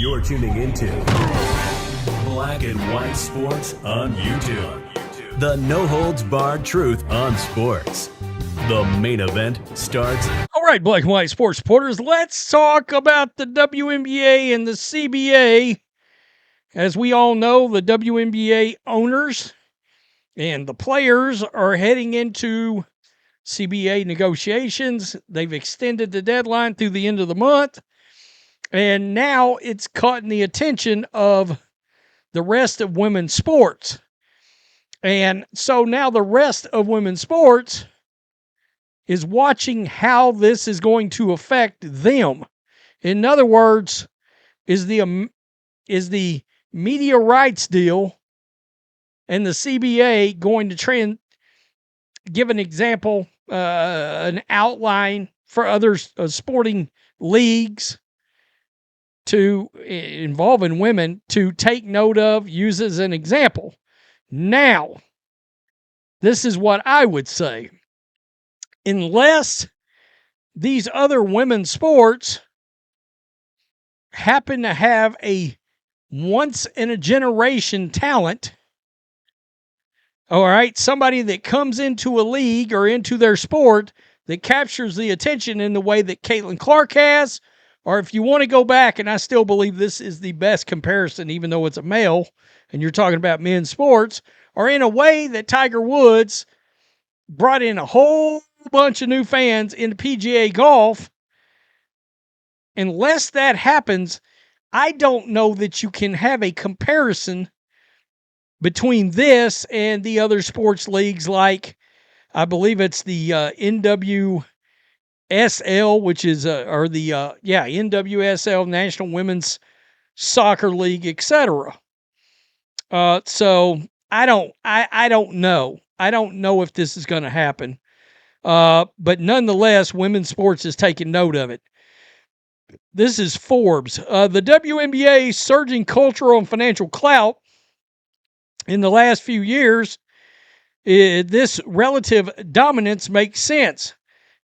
You're tuning into Black and White Sports on YouTube. The no-holds-barred truth on sports. The main event starts. All right, Black and White Sports supporters, let's talk about the WNBA and the CBA. As we all know, the WNBA owners and the players are heading into CBA negotiations. They've extended the deadline through the end of the month, and now it's caught in the attention of the rest of women's sports. And so now the rest of women's sports is watching how this is going to affect them. In other words, is the media rights deal and the CBA going to give an example, an outline for other sporting leagues to involving women to take note of, use as an example? Now, this is what I would say. Unless these other women's sports happen to have a once-in-a-generation talent, all right, somebody that comes into a league or into their sport that captures the attention in the way that Caitlin Clark has, or if you want to go back, and I still believe this is the best comparison, even though it's a male, and you're talking about men's sports, or in a way that Tiger Woods brought in a whole bunch of new fans into PGA golf. Unless that happens, I don't know that you can have a comparison between this and the other sports leagues, like I believe it's the NWSL, which is NWSL, National Women's Soccer League, etc. So I don't know. I don't know if this is going to happen. But nonetheless, women's sports is taking note of it. This is Forbes. The WNBA's surging cultural and financial clout in the last few years, this relative dominance makes sense,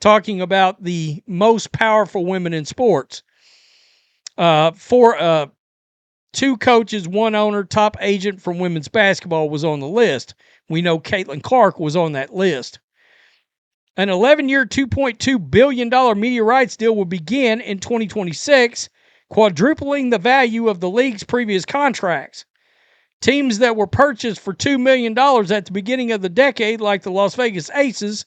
talking about the most powerful women in sports. Two coaches, one owner, top agent from women's basketball was on the list. We know Caitlin Clark was on that list. An 11-year, $2.2 billion media rights deal will begin in 2026, quadrupling the value of the league's previous contracts. Teams that were purchased for $2 million at the beginning of the decade, like the Las Vegas Aces,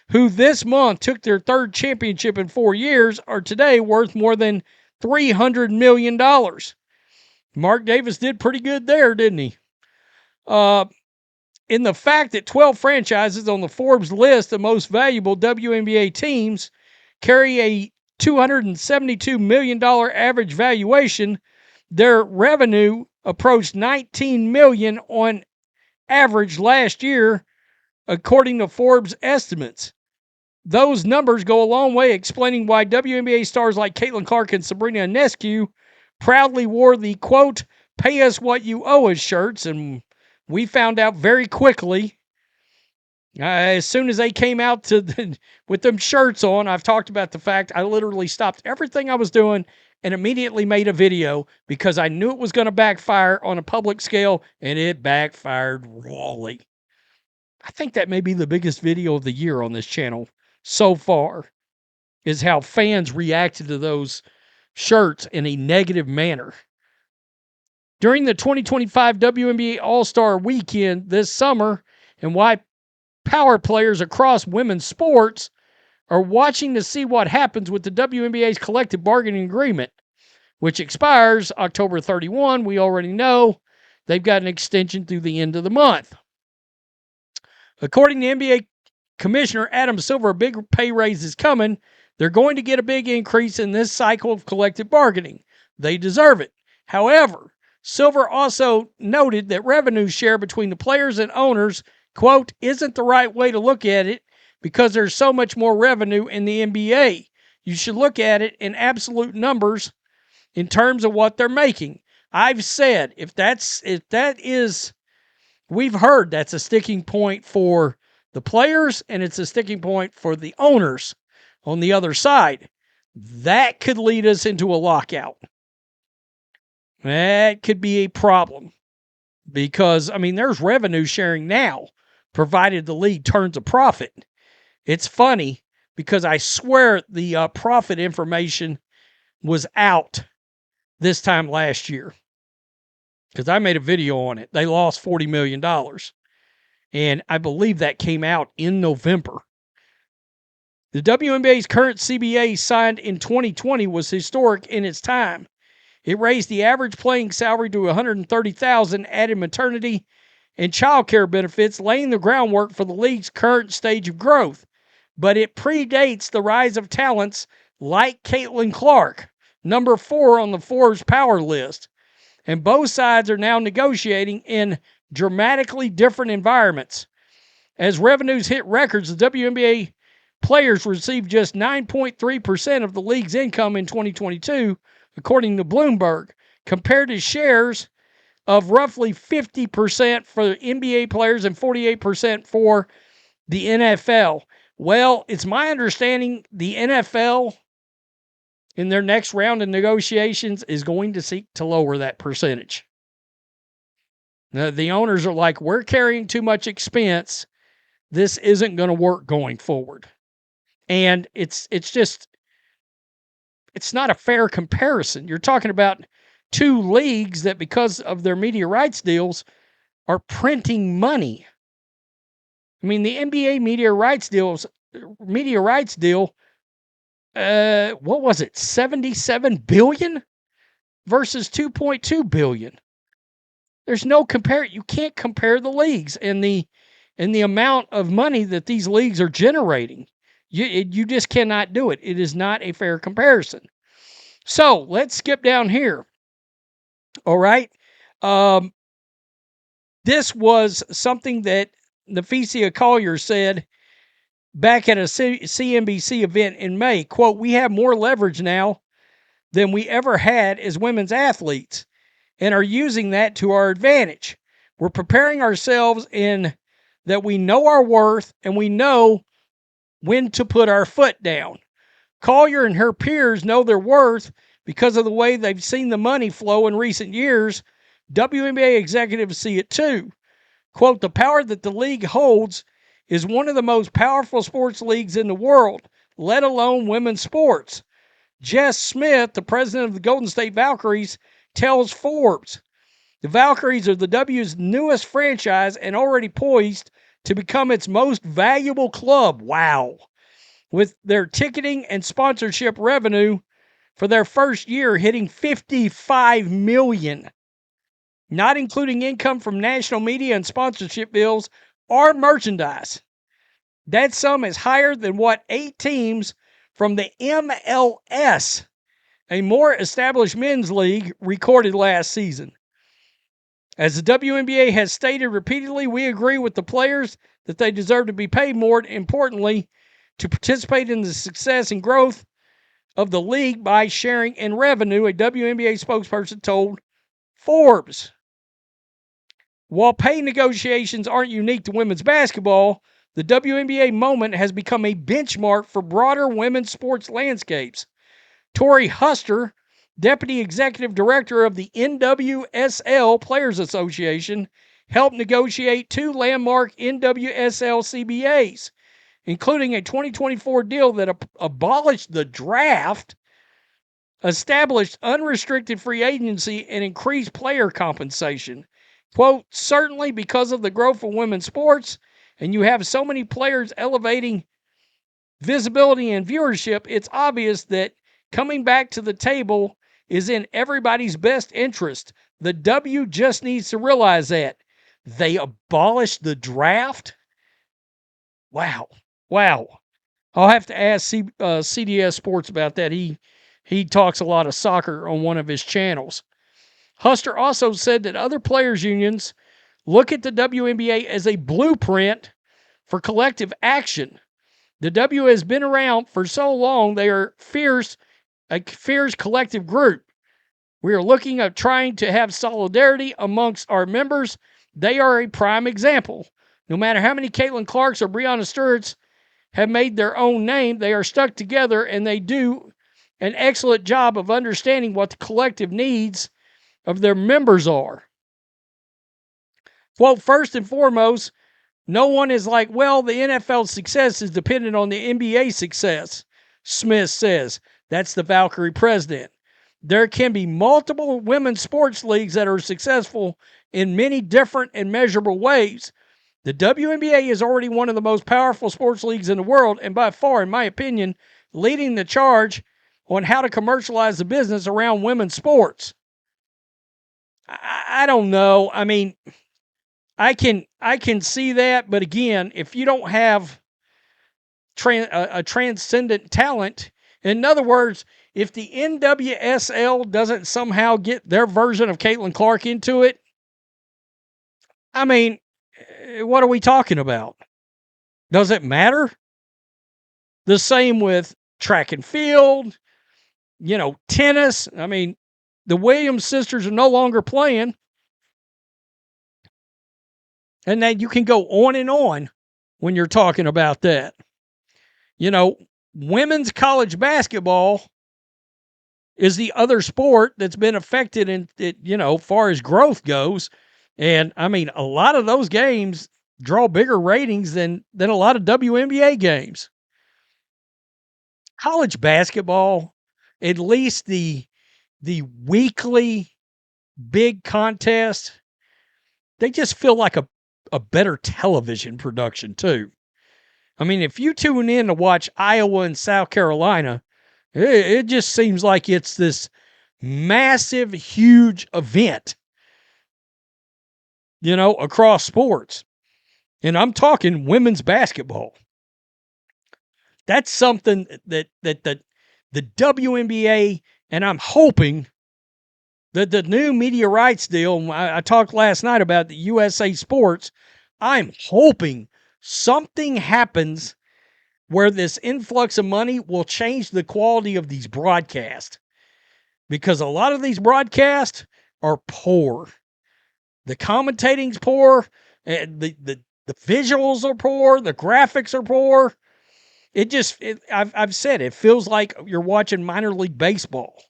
who this month took their third championship in 4 years, are today worth more than $300 million. Mark Davis did pretty good there, didn't he? In the fact that 12 franchises on the Forbes list of most valuable WNBA teams carry a $272 million average valuation, their revenue approached $19 million on average last year, according to Forbes estimates. Those numbers go a long way explaining why WNBA stars like Caitlin Clark and Sabrina Ionescu proudly wore the, quote, "pay us what you owe us" shirts, and we found out very quickly, as soon as they came out with them shirts on, I've talked about the fact I literally stopped everything I was doing and immediately made a video because I knew it was going to backfire on a public scale, and it backfired rawly. I think that may be the biggest video of the year on this channel so far, is how fans reacted to those shirts in a negative manner. During the 2025 WNBA All-Star Weekend this summer, and why power players across women's sports are watching to see what happens with the WNBA's collective bargaining agreement, which expires October 31. We already know they've got an extension through the end of the month. According to NBA Commissioner Adam Silver, a big pay raise is coming. They're going to get a big increase in this cycle of collective bargaining. They deserve it. However, Silver also noted that revenue share between the players and owners, quote, "isn't the right way to look at it because there's so much more revenue in the NBA. You should look at it in absolute numbers in terms of what they're making." I've said, we've heard that's a sticking point for the players and it's a sticking point for the owners on the other side. That could lead us into a lockout. That could be a problem because, I mean, there's revenue sharing now, provided the league turns a profit. It's funny because I swear the profit information was out this time last year because I made a video on it. They lost $40 million. And I believe that came out in November. The WNBA's current CBA signed in 2020 was historic in its time. It raised the average playing salary to $130,000, added maternity and child care benefits, laying the groundwork for the league's current stage of growth. But it predates the rise of talents like Caitlin Clark, number 4 on the Forbes Power list. And both sides are now negotiating in dramatically different environments. As revenues hit records, the WNBA players received just 9.3% of the league's income in 2022, according to Bloomberg, compared to shares of roughly 50% for NBA players and 48% for the NFL. Well, it's my understanding the NFL, in their next round of negotiations, is going to seek to lower that percentage. Now, the owners are like, we're carrying too much expense. This isn't going to work going forward. And it's not a fair comparison. You're talking about two leagues that, because of their media rights deals, are printing money. I mean, the NBA media rights deal, what was it? $77 billion versus $2.2 billion. There's no compare. You can't compare the leagues and the amount of money that these leagues are generating. You just cannot do it. It is not a fair comparison. So let's skip down here. All right. This was something that Nafisia Collier said back at a CNBC event in May. Quote, "We have more leverage now than we ever had as women's athletes and are using that to our advantage. We're preparing ourselves in that we know our worth and we know when to put our foot down. Collier and her peers know their worth because of the way they've seen the money flow in recent years. WNBA executives see it too. Quote, the power that the league holds is one of the most powerful sports leagues in the world, let alone women's sports. Jess Smith, the president of the Golden State Valkyries, tells Forbes, the Valkyries are the W's newest franchise and already poised to become its most valuable club. Wow. With their ticketing and sponsorship revenue for their first year hitting $55 million, not including income from national media and sponsorship deals or merchandise. That sum is higher than what 8 teams from the MLS, a more established men's league, recorded last season. As the WNBA has stated repeatedly, we agree with the players that they deserve to be paid more, importantly, to participate in the success and growth of the league by sharing in revenue, a WNBA spokesperson told Forbes. While pay negotiations aren't unique to women's basketball, the WNBA moment has become a benchmark for broader women's sports landscapes. Tori Huster, Deputy Executive Director of the NWSL Players Association, helped negotiate 2 landmark NWSL CBAs, including a 2024 deal that abolished the draft, established unrestricted free agency, and increased player compensation. Quote, certainly because of the growth of women's sports, and you have so many players elevating visibility and viewership, it's obvious that coming back to the table is in everybody's best interest. The W just needs to realize that. They abolished the draft? Wow. I'll have to ask CDS Sports about that. He talks a lot of soccer on one of his channels. Huster also said that other players' unions look at the WNBA as a blueprint for collective action. The W has been around for so long, they are a fierce collective group. We are looking at trying to have solidarity amongst our members. They are a prime example. No matter how many Caitlin Clarks or Breonna Stewarts have made their own name, they are stuck together and they do an excellent job of understanding what the collective needs of their members are. Quote, first and foremost, no one is like, well, the NFL's success is dependent on the NBA success, Smith says. That's the Valkyrie president. There can be multiple women's sports leagues that are successful in many different and measurable ways. The WNBA is already one of the most powerful sports leagues in the world, and by far, in my opinion, leading the charge on how to commercialize the business around women's sports. I don't know. I mean, I can see that, but again, if you don't have a transcendent talent, in other words, if the NWSL doesn't somehow get their version of Caitlin Clark into it, I mean, what are we talking about? Does it matter? The same with track and field, tennis. I mean, the Williams sisters are no longer playing. And then you can go on and on when you're talking about that. Women's college basketball is the other sport that's been affected in it, far as growth goes. And I mean, a lot of those games draw bigger ratings than a lot of WNBA games. College basketball, at least the weekly big contest, they just feel like a better television production too. I mean, if you tune in to watch Iowa and South Carolina, it just seems like it's this massive, huge event, across sports. And I'm talking women's basketball. That's something that the WNBA, and I'm hoping that the new media rights deal, I talked last night about the USA Sports, I'm hoping something happens where this influx of money will change the quality of these broadcasts. Because a lot of these broadcasts are poor. The commentating's poor. The visuals are poor. The graphics are poor. I've said it feels like you're watching minor league baseball,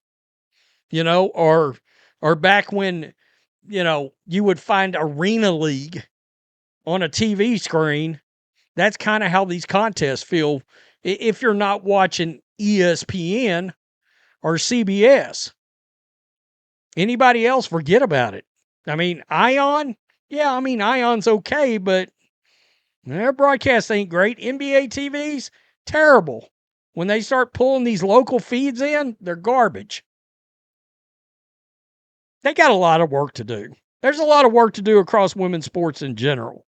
or back when, you would find Arena League on a TV screen. That's kind of how these contests feel if you're not watching ESPN or CBS. Anybody else, forget about it. I mean, Ion, Ion's okay, but their broadcast ain't great. NBA TV's terrible. When they start pulling these local feeds in, they're garbage. They got a lot of work to do. There's a lot of work to do across women's sports in general.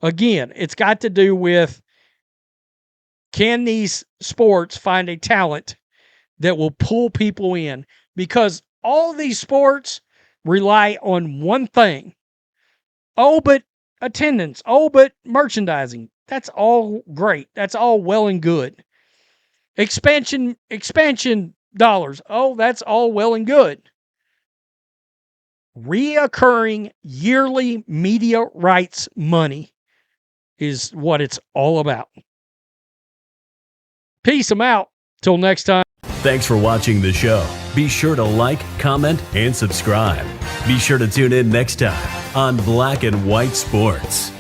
Again, it's got to do with, can these sports find a talent that will pull people in? Because all these sports rely on one thing. Oh, but attendance. Oh, but merchandising. That's all great. That's all well and good. Expansion dollars. Oh, that's all well and good. Reoccurring yearly media rights money is what it's all about. Peace. I'm out. Till next time. Thanks for watching the show. Be sure to like, comment, and subscribe. Be sure to tune in next time on Black and White Sports.